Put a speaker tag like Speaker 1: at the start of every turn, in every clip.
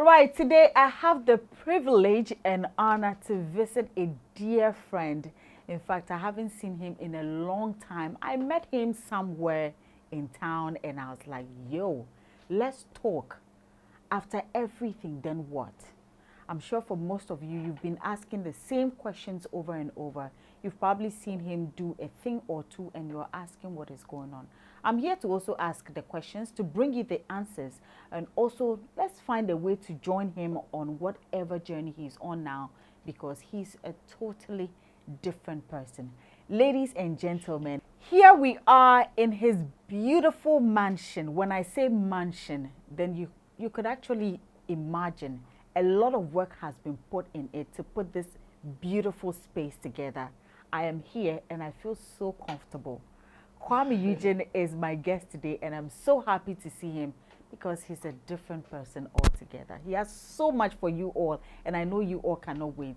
Speaker 1: Right, today I have the privilege and honor to visit a dear friend. In fact, I haven't seen him in a long time. I met him somewhere in town and I was like, yo, let's talk. After everything, then what? I'm sure for most of you, you've been asking the same questions over and over. You've probably seen him do a thing or two and you're asking what is going on. I'm here to also ask the questions, to bring you the answers, and also let's find a way to join him on whatever journey he's on now, because he's a totally different person. Ladies and gentlemen, here we are in his beautiful mansion. When I say mansion, then you could actually imagine a lot of work has been put in it to put this beautiful space together. I am here and I feel so comfortable. Kuami Eugene is my guest today and I'm so happy to see him because he's a different person altogether. He has so much for you all and I know you all cannot wait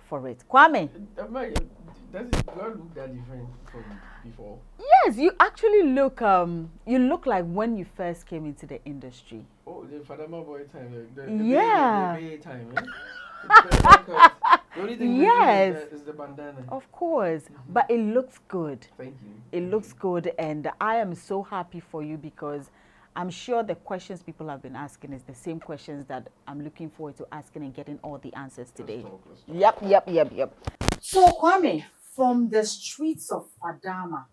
Speaker 1: for it. Kuami.
Speaker 2: Do I look that different from before?
Speaker 1: Yes, you actually look you look like when you first came into the industry.
Speaker 2: Oh, the Fadama boy time.
Speaker 1: Yeah.
Speaker 2: The time, eh? The only thing
Speaker 1: yes.
Speaker 2: Is the bandana.
Speaker 1: Of course, but it looks good.
Speaker 2: Thank you.
Speaker 1: It looks good and I am so happy for you because I'm sure the questions people have been asking is the same questions that I'm looking forward to asking and getting all the answers today. Let's talk. Yep. So Kuami, from the streets of Adama,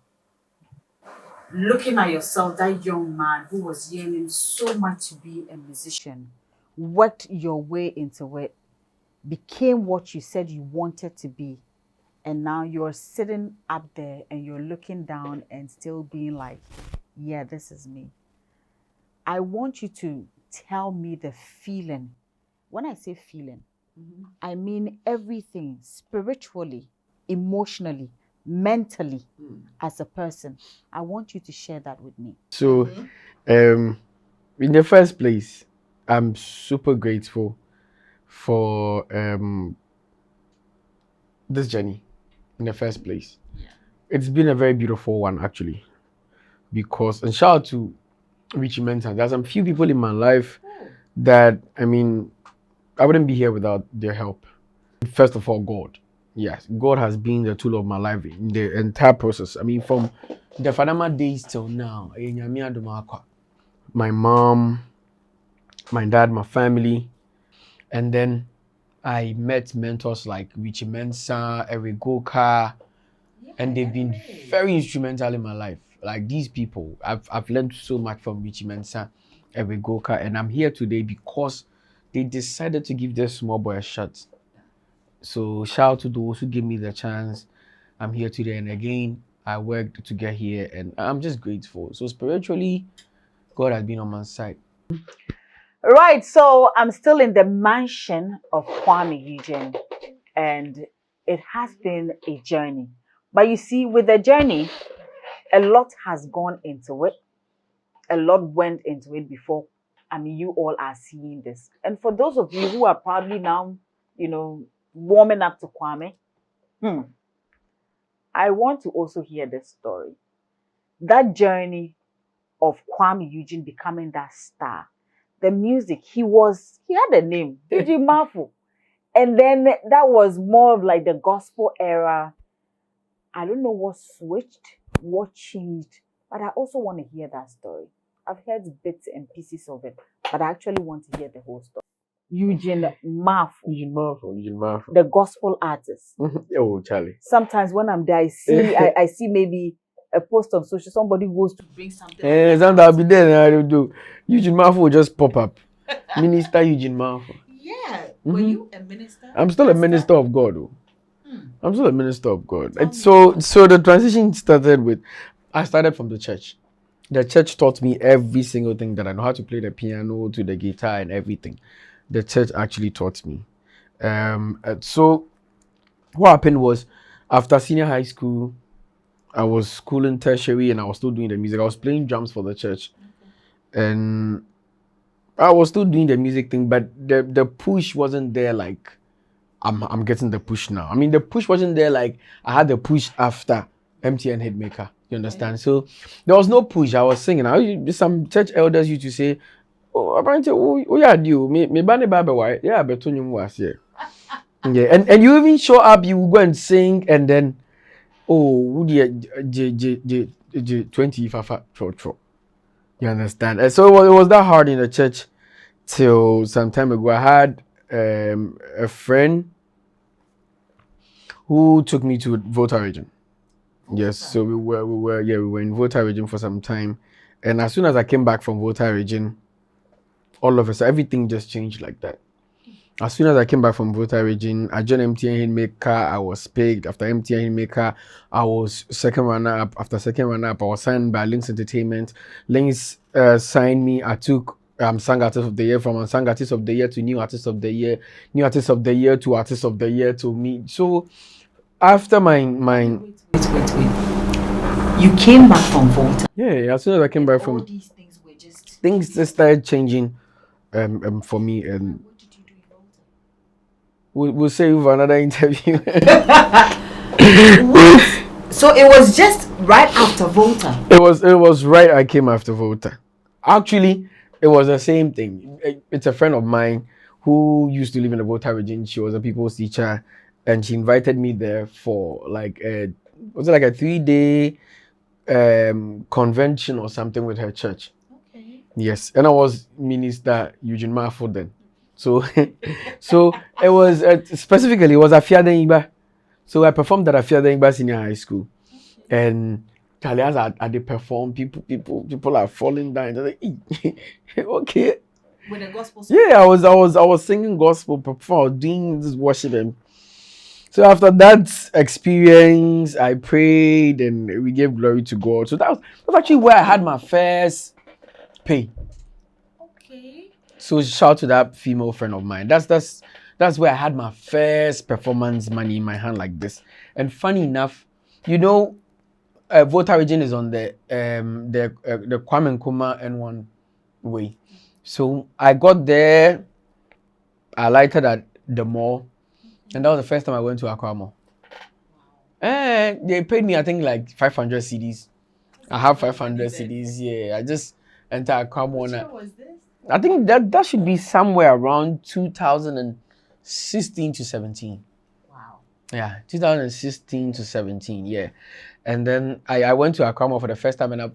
Speaker 1: looking at yourself, that young man who was yearning so much to be a musician, worked your way into it, became what you said you wanted to be, and now you're sitting up there and you're looking down and still being like, yeah, this is me. I want you to tell me the feeling. When I say feeling, I mean everything spiritually, emotionally, mentally, as a person. I want you to share that with me.
Speaker 2: So, in the first place, I'm super grateful for this journey in the first place. Yeah. It's been a very beautiful one actually, because, and shout out to Richie Mentor, there's some few people in my life that, I mean, I wouldn't be here without their help. First of all, God. Yes, God has been the tool of my life in the entire process. I mean, from the Fadama days till now, my mom, my dad, my family, and then I met mentors like Richie Mensa, Eric Goka, and they've been very instrumental in my life. Like these people, I've learned so much from Richie Mensa, Eric Goka, and I'm here today because they decided to give this small boy a shot. So shout out to those who gave me the chance. I'm here today, and again, I worked to get here, and I'm just grateful. So spiritually, God has been on my side.
Speaker 1: Right, so I'm still in the mansion of Kuami Eugene, and it has been a journey. But you see, with the journey, a lot has gone into it. A lot went into it before. I mean, you all are seeing this. And for those of you who are probably now, warming up to Kuami, I want to also hear this story. That journey of Kuami Eugene becoming that star. The music, he had a name, Eugene Mafu. And then that was more of like the gospel era. I don't know what switched, what changed, but I also want to hear that story. I've heard bits and pieces of it, but I actually want to hear the whole story. Eugene Mafu. The gospel artist.
Speaker 2: Oh, Charlie.
Speaker 1: Sometimes when I'm there, I see maybe a post on social, somebody goes to bring something.
Speaker 2: Sometimes I'll be there and I will do. Eugene Mafu will just pop up. Minister Eugene Mafu.
Speaker 1: Yeah. Were you a minister?
Speaker 2: I'm still a minister of God. I'm still a minister of God. So the transition started with, I started from the church. The church taught me every single thing that I know, how to play the piano, to the guitar and everything. The church actually taught me. So what happened was, after senior high school, I was schooling tertiary and I was still doing the music. I was playing drums for the church. And I was still doing the music thing, but the push wasn't there like I'm getting the push now. I mean, the push wasn't there like I had the push after MTN Hitmaker. You understand? So there was no push. I was singing. Some church elders used to say, oh, apparently, oh, yeah, you, me, Banny Baba, why? Yeah, but Tony was here. Yeah, and you even show up, you go and sing, and then, oh, J 20 Fafa, tro. You understand? And so it was that hard in the church till some time ago. I had a friend who took me to Volta region. Yes, so we were in Volta region for some time, and as soon as I came back from Volta region, all of a sudden everything just changed like that. As soon as I came back from Volta region, I joined MTN Hitmaker. I was picked. After MTN Hitmaker, I was second runner up. After second runner up, I was signed by Links Entertainment. Links signed me. I took Sang Artist of the Year from Sang Artist of the Year to New Artist of the Year, New Artist of the Year to Artist of the Year to me. So after my
Speaker 1: Wait. You came back from Volta.
Speaker 2: Yeah, as soon as I came back from
Speaker 1: all these things were just
Speaker 2: things just started changing for me, and
Speaker 1: what did you do in Volta?
Speaker 2: we'll save you for another interview.
Speaker 1: So it was just right after Volta.
Speaker 2: It was right. I came after Volta. Actually, it was the same thing. It's a friend of mine who used to live in the Volta region. She was a people's teacher, and she invited me there for like a 3-day convention or something with her church.
Speaker 1: Okay.
Speaker 2: Yes, and I was Minister Eugene Marfo then. So, so it was specifically it was Afiadengba. So I performed at Afiadengba Senior High School, and Charlie, as I did perform, people are falling down. They're like, okay.
Speaker 1: With the gospel song?
Speaker 2: Yeah, I was singing gospel, perform, doing this worship, and so after that experience, I prayed and we gave glory to God. So that was actually where I had my first pay.
Speaker 1: Okay.
Speaker 2: So shout to that female friend of mine. That's where I had my first performance money in my hand like this. And funny enough, you know, Volta region is on the Kuami Nkrumah N1 way. So I got there, I lighted at the mall, and that was the first time I went to Accra Mall. And they paid me, I think, like 500 CDs. I have 500 CDs. Yeah, I just entered Accra Mall.
Speaker 1: Which year was this?
Speaker 2: I think that should be somewhere around 2016 to 17.
Speaker 1: Wow.
Speaker 2: Yeah, 2016 to 17. Yeah, and then I went to Accra Mall for the first time, and I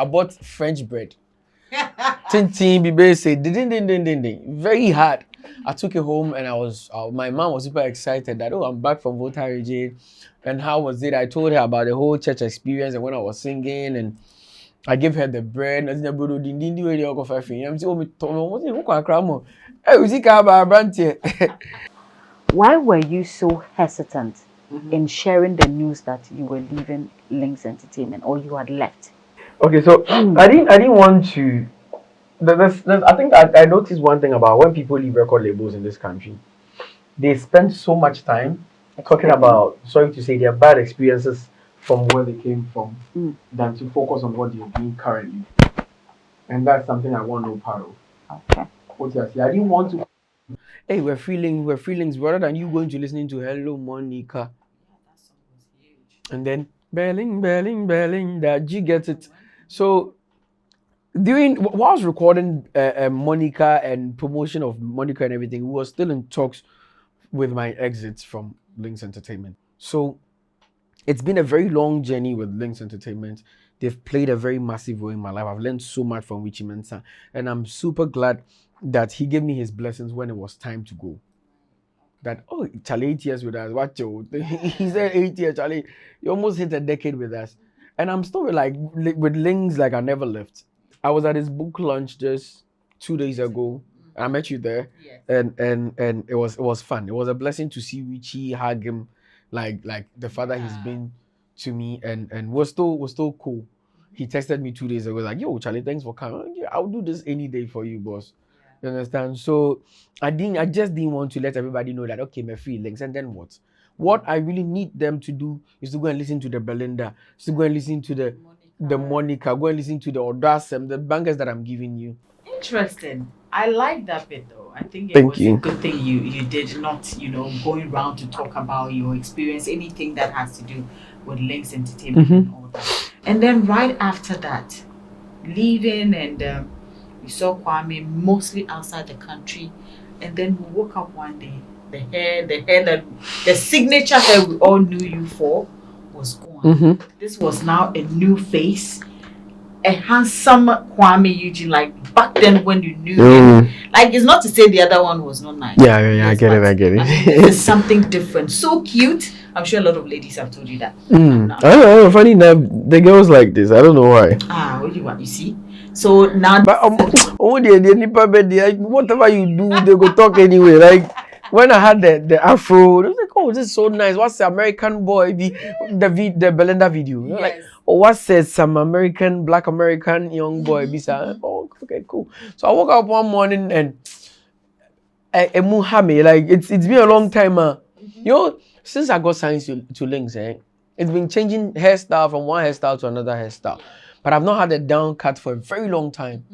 Speaker 2: bought French bread. Tintin Bibe said, ding, very hard. I took it home, and my mom was super excited that, I'm back from Volta region, and how was it? I told her about the whole church experience and when I was singing, and I gave her the bread.
Speaker 1: Why were you so hesitant in sharing the news that you were leaving Links Entertainment or you had left?
Speaker 2: Okay, so I didn't want to. I think I noticed one thing about when people leave record labels in this country, they spend so much time talking about, sorry to say, their bad experiences from where they came from than to focus on what they're doing currently. And that's something I want no part of.
Speaker 1: Okay.
Speaker 2: What I didn't want to. Hey, we're feelings rather than you going to listening to Hello Monica.
Speaker 1: Yeah, that song was huge.
Speaker 2: And then belling, that G gets it. So while I was recording Monica and promotion of Monica and everything, we were still in talks with my exits from Links Entertainment. So it's been a very long journey with Links Entertainment. They've played a very massive role in my life. I've learned so much from Richie Mensah, and I'm super glad that he gave me his blessings when it was time to go. That, Charlie, 8 years with us. Watch you. He said 8 years, Charlie. You almost hit a decade with us. And I'm still with Links like I never left. I was at his book launch just 2 days ago. I met you there.
Speaker 1: Yes.
Speaker 2: And it was fun. It was a blessing to see Richie, hug him like the father he's been to me, and was still cool. He texted me 2 days ago like, yo, Charlie, thanks for coming. Yeah, I'll do this any day for you, boss. You understand? So I just didn't want to let everybody know that, okay, my feelings, and then what? What I really need them to do is to go and listen to the Belinda, to go and listen to the Monica, go and listen to the Audacem, the bangers that I'm giving you.
Speaker 1: Interesting. I like that bit though. I think it
Speaker 2: Thank
Speaker 1: was
Speaker 2: you.
Speaker 1: a good thing you did not, going around to talk about your experience, anything that has to do with Links Entertainment and all that. And then right after that, leaving and We saw Kwame mostly outside the country, and then we woke up one day. The hair that the signature hair we all knew you for was gone. This was now a new face, a handsome Kuami Eugene, like back then when you knew him. Like, it's not to say the other one was not nice.
Speaker 2: Yeah, yes, I get it.
Speaker 1: I mean, this is something different. So cute. I'm sure a lot of ladies have told you that.
Speaker 2: I don't know. Funny enough, the girls like this. I don't know why.
Speaker 1: What do you want? You see? So now,
Speaker 2: but whatever you do, they go talk anyway. Like when I had the afro, I was like, oh, this is so nice. What's the American boy? The Belinda video. You know, like, oh, what says some Black American young boy? Oh, okay, cool. So I woke up one morning and like it's been a long time. You know, since I got signed to Links, it's been changing hairstyle from one hairstyle to another hairstyle. But I've not had a down cut for a very long time.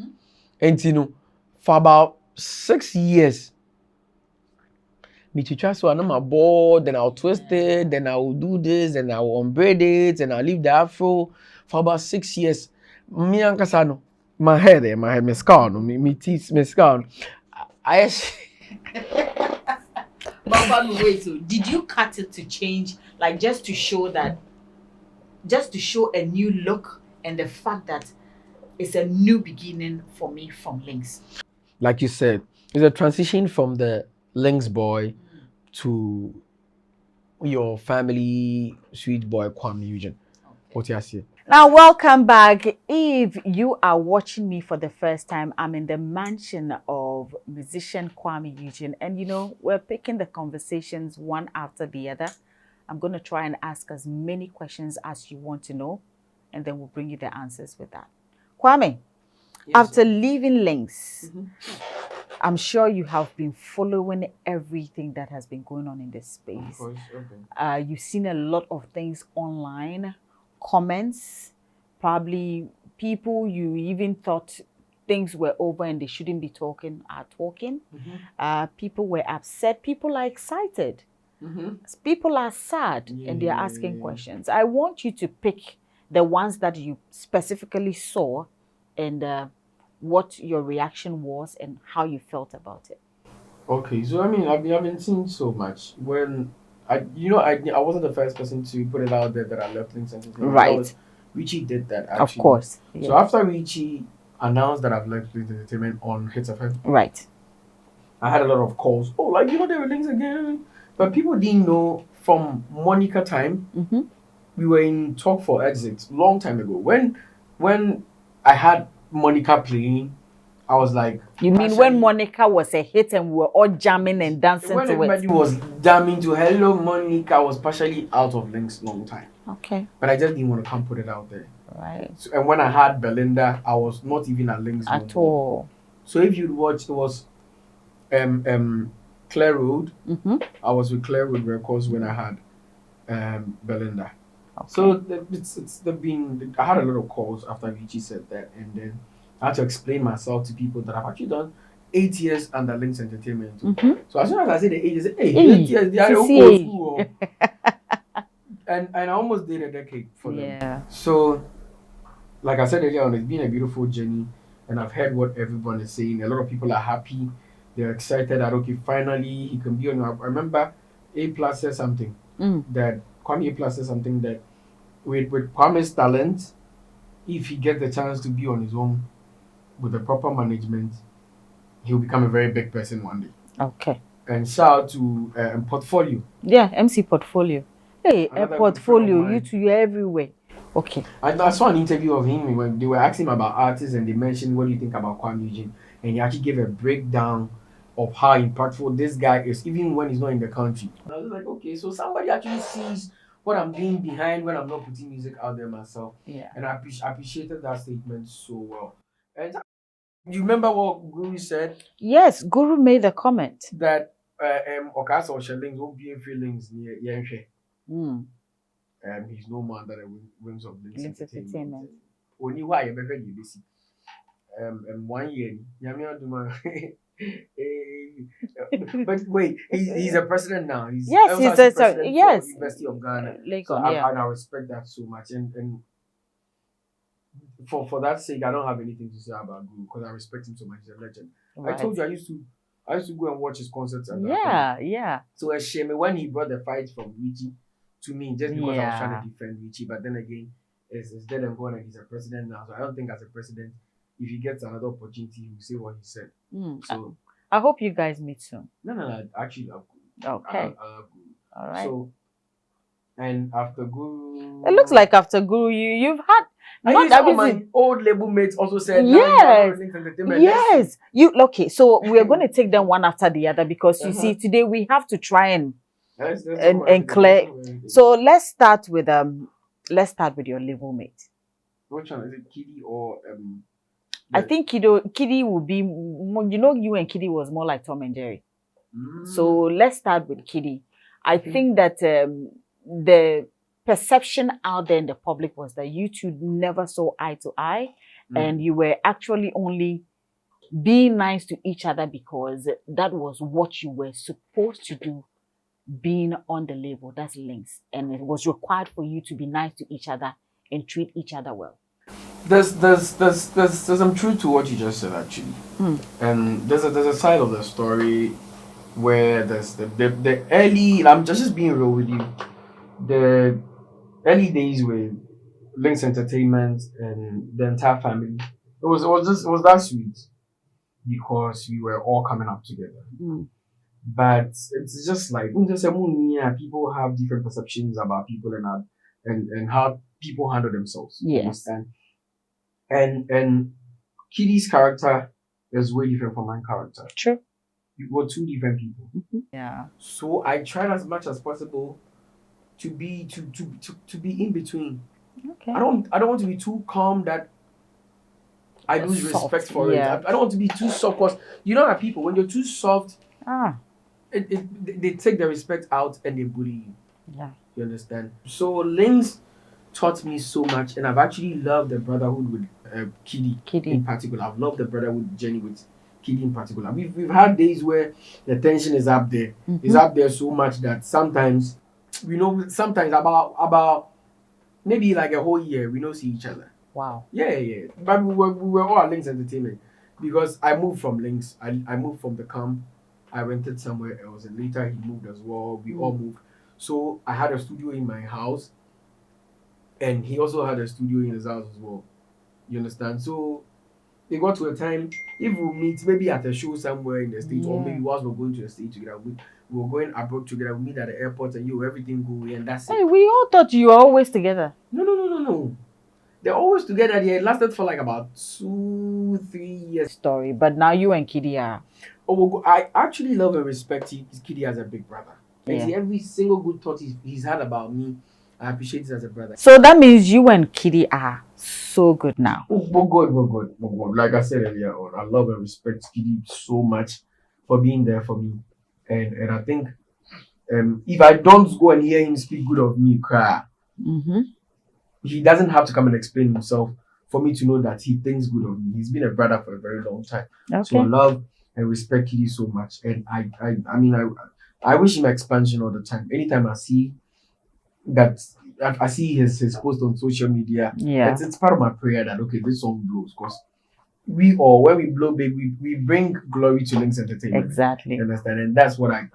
Speaker 2: And you know, for about 6 years, me to try so I'm bored, then I'll twist it, then I will do this, then I will unbraid it, and I'll leave the afro for about 6 years. Me and Kasano, my hair, my skull, me teeth, my skull.
Speaker 1: But wait, so did you cut it to change, like just to show a new look and the fact that it's a new beginning for me from Links?
Speaker 2: Like you said, it's a transition from the Links boy to your family sweet boy Kuami Eugene. What you say?
Speaker 1: Now, welcome back. If you are watching me for the first time, I'm in the mansion of musician Kuami Eugene. And, you know, we're picking the conversations one after the other. I'm going to try and ask as many questions as you want to know, and then we'll bring you the answers with that. Kuami, after leaving Links, I'm sure you have been following everything that has been going on in this space. Of course, okay. You've seen a lot of things online. Comments, probably people you even thought things were over and they shouldn't be talking are talking. People were upset, people are excited, people are sad, and they're asking questions. I want you to pick the ones that you specifically saw and what your reaction was and how you felt about it.
Speaker 2: Okay, so I mean, I've been seeing so much. When I wasn't the first person to put it out there that I left Links Entertainment.
Speaker 1: Right.
Speaker 2: Richie did that, actually.
Speaker 1: Of course. Yeah.
Speaker 2: So after Richie announced that I've left Links Entertainment on Hits FM,
Speaker 1: right,
Speaker 2: I had a lot of calls. Oh, like, they were Links again. But people didn't know from Monica time, we were in talk for exit long time ago. When I had Monica playing, I was like...
Speaker 1: You mean when Monica was a hit and we were all jamming and dancing
Speaker 2: when
Speaker 1: to it?
Speaker 2: When everybody was jamming to Hello Monica, I was partially out of Links long time. Okay. But I just didn't want to come put it out there. Right. So, and when I had Belinda, I was not even at Links at all. So if you'd watch, it was Claire Road. I was with Claire Road Records when I had Belinda. Okay. So I had a lot of calls after Richie said that, and then I had to explain myself to people that I've actually done 8 years under Links Entertainment. So as soon as I say the 8 years, 8 years, they are old school. And I almost did a decade for them. So, like I said earlier on, it's been a beautiful journey, and I've heard what everyone is saying. A lot of people are happy. They're excited that, okay, finally he can be on. I remember A Plus said something that Kwame A Plus said something that with Kwame's talent, if he gets the chance to be on his own with the proper management, he'll become a very big person one day. Okay. And shout out to Portfolio.
Speaker 1: Yeah, MC Portfolio. Hey, a Portfolio, you're everywhere. Okay.
Speaker 2: I saw an interview of him when they were asking him about artists and they mentioned, what do you think about Kuami Eugene? And he actually gave a breakdown of how impactful this guy is, even when he's not in the country. And I was like, okay, so somebody actually sees what I'm doing behind when I'm not putting music out there myself. Yeah. And I appreciated that statement so well. And you remember what Guru said?
Speaker 1: Yes, Guru made a comment.
Speaker 2: That Okasa or Links won't be in feelings near Yenche. He's no more under the wings of Links Entertainment. Only why you better you busy. 1 year, but wait, he's a president now. He's president of University of Ghana. Lagos, so I respect that so much. And for that sake, I don't have anything to say about Guru because I respect him so much. He's a legend.
Speaker 1: Right.
Speaker 2: I told you I used to go and watch his concerts and
Speaker 1: Yeah.
Speaker 2: So a shame when he brought the fight from Richie to me just because I was trying to defend Richie. But then again, it's dead and gone and he's a president now. So I don't think as a president, if he gets another opportunity, he will say what he said. So
Speaker 1: I hope you guys meet soon.
Speaker 2: No. Actually, love Guru.
Speaker 1: Okay.
Speaker 2: I love Guru.
Speaker 1: All right.
Speaker 2: So, and after Guru,
Speaker 1: it looks like after Guru, you've had.
Speaker 2: Not that my old label mates also said.
Speaker 1: Yes. Yes. Okay. So we are going to take them one after the other because you see today we have to try and clear. So let's start with your label mate.
Speaker 2: Which one is it, Kiddy or
Speaker 1: I think Kiddy will be. You and Kiddy was more like Tom and Jerry. So let's start with Kiddy. I think that the perception out there in the public was that you two never saw eye to eye, and you were actually only being nice to each other because that was what you were supposed to do, being on the label. That's Links, and it was required for you to be nice to each other and treat each other well.
Speaker 2: There's some truth to what you just said actually, and there's a side of the story where there's the early. I'm just being real with you. The early days with Links Entertainment and the entire family, it was that sweet because we were all coming up together. But it's just like people have different perceptions about people and how people handle themselves.
Speaker 1: Yes.
Speaker 2: And Kiddy's character is way different from my character.
Speaker 1: True.
Speaker 2: We were two different people.
Speaker 1: Yeah.
Speaker 2: So I tried as much as possible to be in between.
Speaker 1: Okay.
Speaker 2: I don't want to be too calm that I lose respect for it. I don't want to be too soft because you know how people when you're too soft, they take the respect out and they bully you.
Speaker 1: Yeah.
Speaker 2: You understand? So Links taught me so much, and I've actually loved the brotherhood with Kiddy in particular. I've loved the brotherhood journey with Kiddy in particular. We've had days where the tension is up there. It's up there so much that sometimes about maybe like a whole year we don't see each other.
Speaker 1: Wow.
Speaker 2: Yeah. But we were all at Links Entertainment because I moved from Links. I moved from the camp. I rented somewhere else, and later he moved as well. We all moved. So I had a studio in my house, and he also had a studio in his house as well. You understand? So it got to a time, if we meet maybe at a show somewhere in the States, or maybe whilst we're going to the States together, we were going abroad together, we meet at the airport, and everything go away, and that's it.
Speaker 1: Hey, we all thought you were always together.
Speaker 2: No. They're always together. They lasted for like about 2-3 years.
Speaker 1: Story, but now you and Kiddy are.
Speaker 2: Oh, I actually love and respect Kiddy as a big brother. And see, every single good thought he's had about me, I appreciate it as a brother.
Speaker 1: So that means you and Kiddy are so good now.
Speaker 2: Oh God. Like I said earlier on, I love and respect Kiddy so much for being there for me. And I think if I don't go and hear him speak good of me, cry. He doesn't have to come and explain himself for me to know that he thinks good of me. He's been a brother for a very long time. Okay. So I love and respect Kiddy so much. And I wish him expansion all the time. Anytime I see that, I see his post on social media, it's part of my prayer that, okay, this song blows. Because when we blow big, we bring glory to Links Entertainment.
Speaker 1: Exactly.
Speaker 2: You understand? And that's what I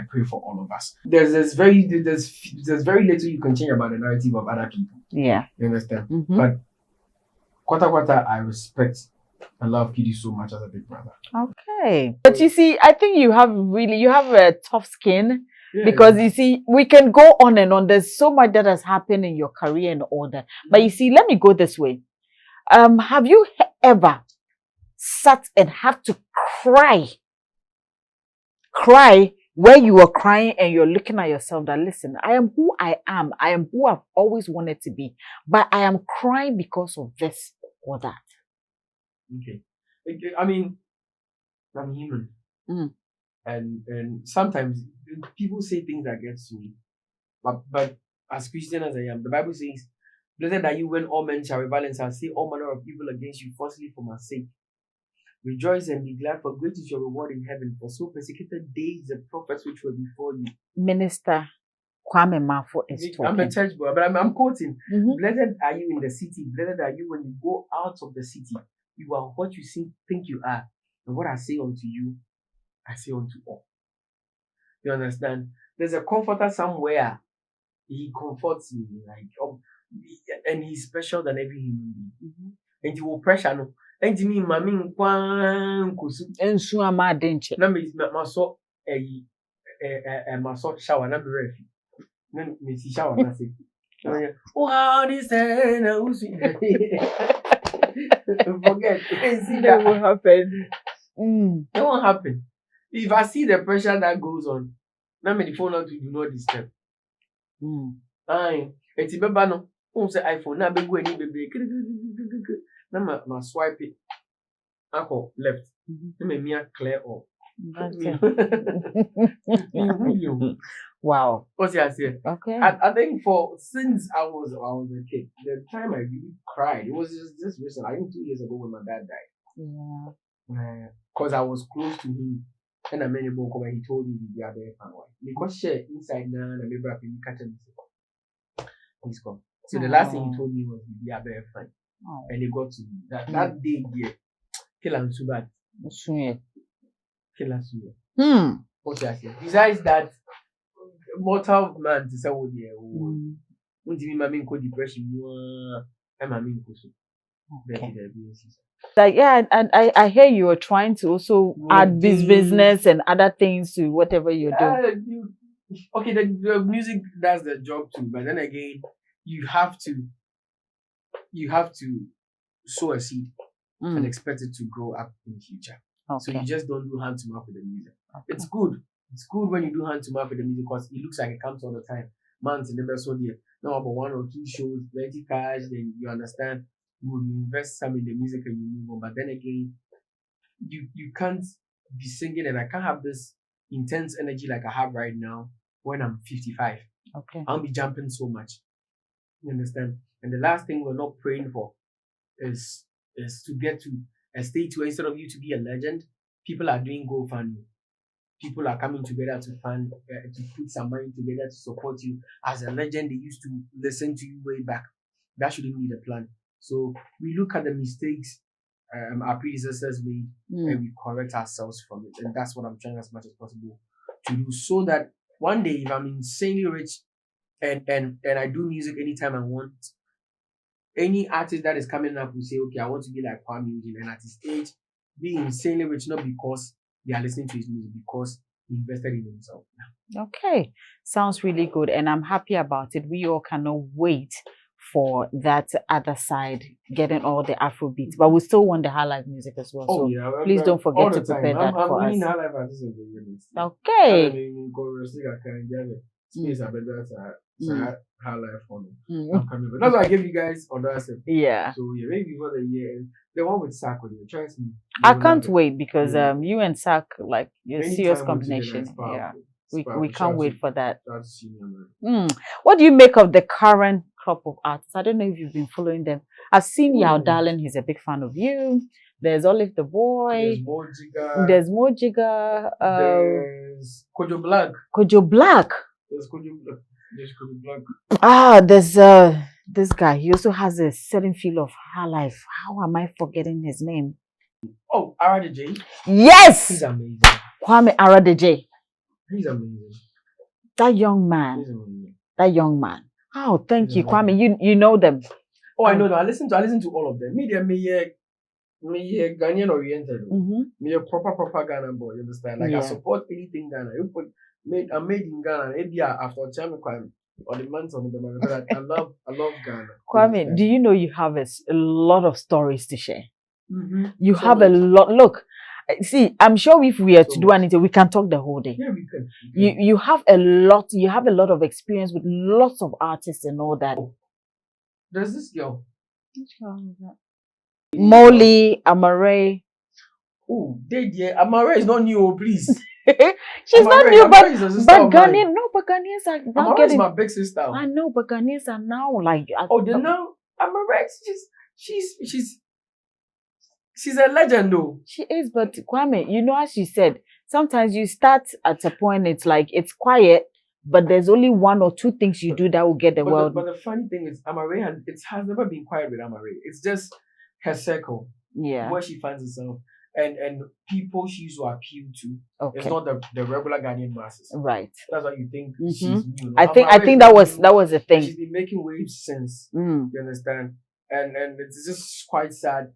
Speaker 2: pray for all of us. There's very little you can change about the narrative of other people.
Speaker 1: Yeah.
Speaker 2: You understand? But Kwata, I respect and love Kiddy so much as a big brother.
Speaker 1: Okay. But you see, I think you have a tough skin. Because you see, we can go on and on. There's so much that has happened in your career and all that. But you see, let me go this way. Have you ever sat and have to cry where you were crying and you're looking at yourself that, listen, I am who I am. I am who I've always wanted to be. But I am crying because of this or that.
Speaker 2: Okay. I mean, I'm human. And sometimes people say things that get to me. But as Christian as I am, the Bible says, blessed are you when all men shall revile and say all manner of evil against you falsely for my sake. Rejoice and be glad, for great is your reward in heaven. For so persecuted they the prophets which were before you.
Speaker 1: Minister Kwame Mafo is talking.
Speaker 2: I'm a church boy, but I'm quoting. Blessed are you in the city. Blessed are you when you go out of the city. You are what you think you are. And what I say unto you, I say unto all. You understand? There's a comforter somewhere. He comforts me. And he's special than every human being. And he will pressure no. And to me, mami nkwan kusu.
Speaker 1: Ensu ama denche.
Speaker 2: Na me so my shower na be refi. Na me si shower na say. Wow, this forget. See that
Speaker 1: will happen.
Speaker 2: That won't happen. If I see the pressure that goes on, na me the phone not to do not disturb. Aye, it's beba no. Say iPhone na be go any baby. Na ma swipe it. Ako left. Na me clear off.
Speaker 1: Wow.
Speaker 2: What's I say?
Speaker 1: Okay.
Speaker 2: I think since I was a kid, the time I really cried, it was just recent. I think 2 years ago when my dad died.
Speaker 1: Yeah.
Speaker 2: Because I was close to him. And I made a book when he told me the other fan. Because share inside now and I remember I catch him. He's gone. So the last thing he told me was the other fan. And they got to me. That day yeah. Kill him so bad. Kill us here. What I say? Besides that, mortal man to say, oh, yeah, when do you mean depression? I'm a mean person.
Speaker 1: Like, yeah, and I hear you are trying to also add this business and other things to whatever you're doing.
Speaker 2: Okay, the music does the job too, but then again, you have to sow a seed and expect it to grow up in the future. So you just don't do hand to mouth with the music. It's good. It's good when you do hand to mouth with the music because it looks like it comes all the time. Months in the best one year. Now about 1 or 2 shows, plenty cash, then you understand. You invest some in the music and you move on. But then again, you can't be singing and I can't have this intense energy like I have right now when I'm 55.
Speaker 1: Okay.
Speaker 2: I'll be jumping so much. You understand? And the last thing we're not praying for is to get to a stage where instead of you to be a legend, people are doing GoFundMe. People are coming together to fund, to put some money together to support you. As a legend, they used to listen to you way back. That shouldn't be the plan. So we look at the mistakes our predecessors made and we correct ourselves from it. And that's what I'm trying as much as possible to do so that one day if I'm insanely rich and I do music anytime I want, any artist that is coming up will say, okay, I want to be like Kuami Eugene, and at his age, be insanely rich, not because they are listening to his music, because he invested in himself.
Speaker 1: Okay, sounds really good, and I'm happy about it. We all cannot wait for that other side, getting all the Afro beats, but we still want the high life music as well. So yeah, please don't forget to prepare that for us. Okay.
Speaker 2: High life for me. I'm coming, but that's why I gave you guys Audacity.
Speaker 1: Yeah.
Speaker 2: So yeah, maybe before the year, the one with Sack with you. Trust me.
Speaker 1: I can't wait because you and Sack, like, your serious combination. Yeah. We can't wait for that. What do you make of the current crop of artists? I don't know if you've been following them. I've seen Yao Darling, he's a big fan of you. There's Olive the Boy. There's More Jigger.
Speaker 2: There's Kojo Black.
Speaker 1: Kojo Black.
Speaker 2: There's Kojo Black.
Speaker 1: There's this guy. He also has a certain feel of high life. How am I forgetting his name?
Speaker 2: Oh, Aradeje.
Speaker 1: Yes!
Speaker 2: He's amazing.
Speaker 1: Kwame Aradeje.
Speaker 2: He's amazing.
Speaker 1: That young man.
Speaker 2: He's amazing.
Speaker 1: That young man. Oh, thank you, Kwame. You know them.
Speaker 2: Oh, I know them. I listen to all of them. Me Ghanaian oriented. Me a proper Ghana boy. You understand? Like I support anything Ghana. I'm made in Ghana. Maybe after Chami Kwame or the months on the but I love Ghana.
Speaker 1: Kwame, do you know you have a lot of stories to share? You have a lot. Look, see, I'm sure if we are to do anything, we can talk the whole day.
Speaker 2: Yeah, we can.
Speaker 1: You have a lot. You have a lot of experience with lots of artists and all that.
Speaker 2: Oh, there's this girl.
Speaker 1: Which girl is that? Molly Amare.
Speaker 2: Oh, Amare is not new, please.
Speaker 1: She's not new, but Ghanaians, but Ghanaians are now
Speaker 2: getting. My big sister.
Speaker 1: I know, but Ghanaians are now like.
Speaker 2: Now Amare, she's a legend, though.
Speaker 1: She is, but Kwame, you know, as you said, sometimes you start at a point, it's like it's quiet, but there's only one or two things you do that will get the world.
Speaker 2: But the funny thing is, Amare has never been quiet with Amare. It's just her circle, where she finds herself, and people she used to appeal to. Okay. It's not the regular Ghanaian masses. Right. That's why you think she's new.
Speaker 1: I think that was the thing.
Speaker 2: She's been making waves since. You understand? And it's just quite sad.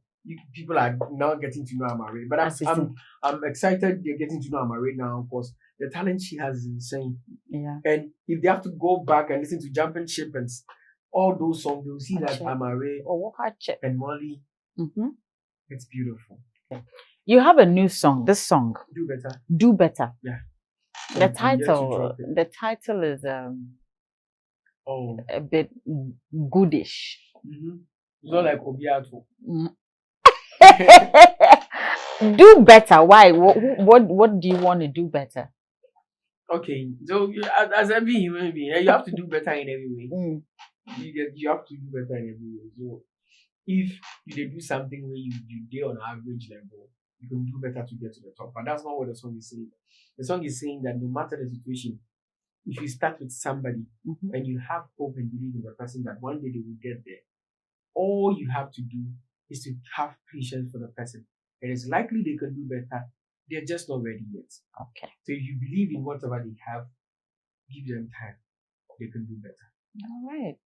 Speaker 2: People are now getting to know Amare, but I'm excited they're getting to know Amare now because the talent she has is insane. Yeah. And if they have to go back and listen to Jumping Ship and all those songs, they'll see that Amare and Molly. It's beautiful.
Speaker 1: You have a new song. This song,
Speaker 2: Do Better.
Speaker 1: Do Better.
Speaker 2: Yeah.
Speaker 1: The title is a bit goodish.
Speaker 2: It's not like Obiato.
Speaker 1: Do better. Why? What do you want to do better?
Speaker 2: Okay, so as every human being, you have to do better in every way. You have to do better in every way. So if you do something where you do on average level, you can do better to get to the top. But that's not what the song is saying. The song is saying that no matter the situation, if you start with somebody and you have hope and believe in the person that one day they will get there, all you have to do is to have patience for the person. It is likely they can do better. They're just not ready yet. Okay. So if you believe in whatever they have, give them time. They can do better.
Speaker 1: All right.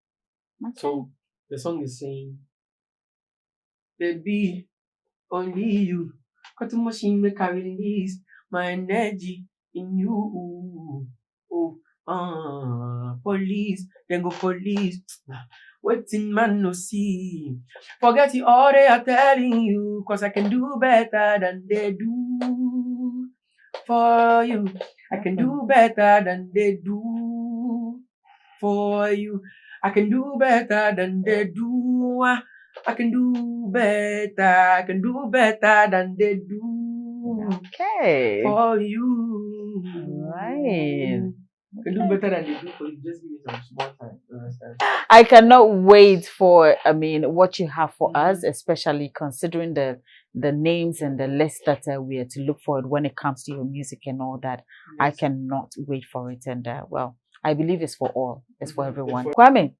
Speaker 1: Okay.
Speaker 2: So the song is saying, baby, only you. Got too much in me carry release my energy in you. Police, then go police. Waiting man no see. Forget it all they are telling you, cause I can do better than they do. For you, I can do better than they do. For you, I can do better than they do. I can do better than they do.
Speaker 1: Okay.
Speaker 2: For you.
Speaker 1: Right.
Speaker 2: I can do better than they do for you. Just give me some small time. Understand?
Speaker 1: I cannot wait for, what you have for us, especially considering the names and the list that we are to look for when it comes to your music and all that. Yes. I cannot wait for it. And, I believe it's for all. It's for everyone. Kuami,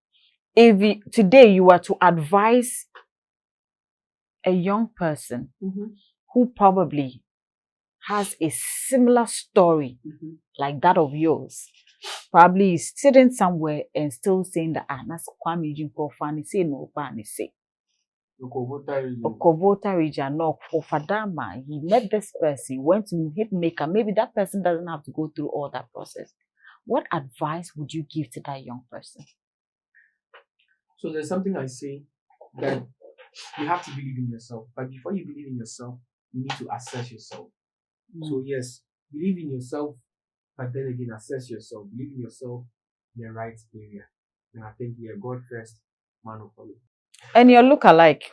Speaker 1: if today you were to advise a young person who probably has a similar story like that of yours, probably is sitting somewhere and still saying that that's Kuami Eugene Kofani say no Bani say. Okobota region, no Kofadama. He met this person, went to hit maker. Maybe that person doesn't have to go through all that process. What advice would you give to that young person?
Speaker 2: So there's something I say that you have to believe in yourself. But before you believe in yourself, you need to assess yourself. So yes, believe in yourself, but then again, assess yourself. Believe in yourself in the right area. And I think God first, man will follow.
Speaker 1: And your look-alike.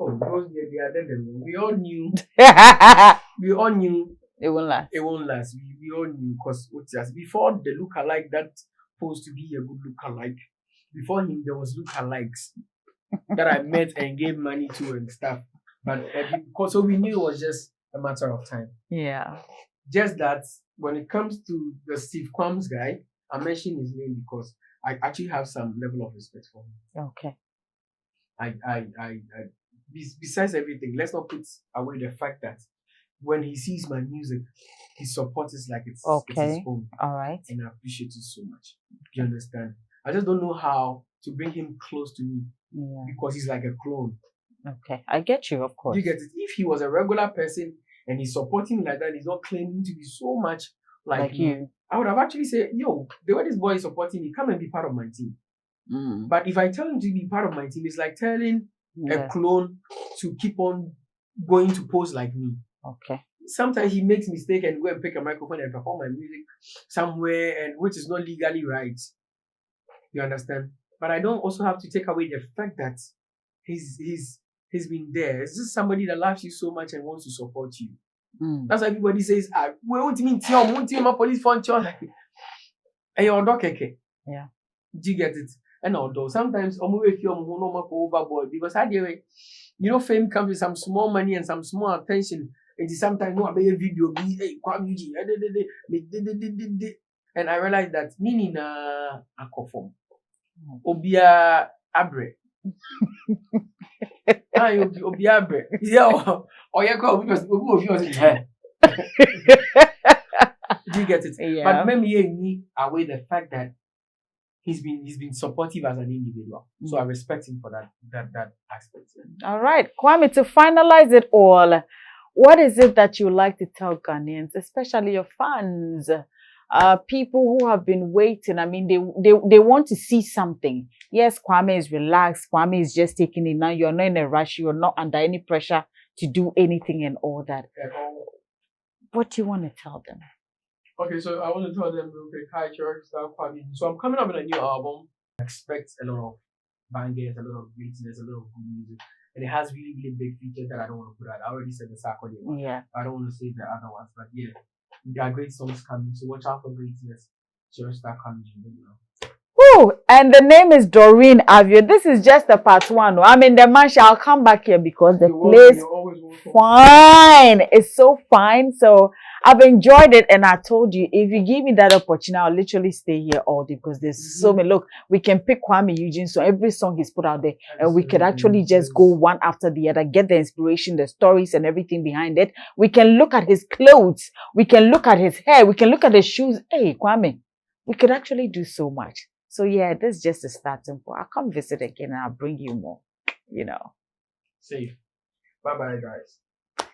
Speaker 2: Oh, because they are dead. We all knew. We all knew.
Speaker 1: It won't last.
Speaker 2: It won't last. We all knew because before the look-alike that's supposed to be a good look-alike, before him there was look-alikes that I met and gave money to and stuff. But because so we knew it was just a matter of time.
Speaker 1: Yeah.
Speaker 2: Just that when it comes to the Steve Quams guy, I mentioned his name because I actually have some level of respect for him. Okay. Besides everything, let's not put away the fact that when he sees my music, he supports it like it's his own.
Speaker 1: All right.
Speaker 2: And I appreciate it so much. Do you understand? I just don't know how to bring him close to me because he's like a clone.
Speaker 1: Okay, I get you, of course.
Speaker 2: You get it? If he was a regular person and he's supporting like that, he's not claiming to be so much like you, I would have actually said, yo, the way this boy is supporting me, come and be part of my team. But if I tell him to be part of my team, it's like telling a clone to keep on going to pose like me. Okay. Sometimes he makes mistake and go and pick a microphone and perform my music somewhere, and which is not legally right. You understand? But I don't also have to take away the fact that he's been there. It's just somebody that loves you so much and wants to support you. That's why everybody says, we won't mean my police phone. And you're dog. Yeah. Do you get it? And although sometimes overboard because fame comes with some small money and some small attention. And sometimes no a video be Kuami Eugene.
Speaker 3: And I realized that Nini na akofom. Obia abre. Obia abre. Yeah, or you call because obi was in here. Do you get it?
Speaker 1: Yeah.
Speaker 3: But maybe away the fact that he's been supportive as an individual. So I respect him for that aspect.
Speaker 1: All right, Kuami, to finalize it all, what is it that you like to tell Ghanaians, especially your fans, people who have been waiting? I mean, they want to see something. Yes, Kuami is relaxed. Kuami is just taking it now. You're not in a rush. You're not under any pressure to do anything and all that. What do you want to tell them?
Speaker 3: Okay, so I want to tell them real quick. Hi, Church, Kuami. So I'm coming up with a new album. I expect a lot of bangers, a lot of greatness, a lot of good music. And it has really, really big features that I don't want to put out. I already said the Sarkodie one.
Speaker 1: Yeah.
Speaker 3: I don't want to say the other ones, but yeah, there are great songs coming. So watch out for greatness. Church start coming.
Speaker 1: Woo! And the name is Doreen Avio. This is just a part one. I mean, the man shall come back here because the place fine. It's so fine. So I've enjoyed it, and I told you, if you give me that opportunity, I'll literally stay here all day because there's so many. Look, we can pick Kuami Eugene, so every song he's put out there, and we could actually just go one after the other, get the inspiration, the stories, and everything behind it. We can look at his clothes, we can look at his hair, we can look at his shoes. Hey, Kuami, we could actually do so much. So yeah, this is just a starting point. I'll come visit again and I'll bring you more,
Speaker 3: Safe. Bye-bye, guys.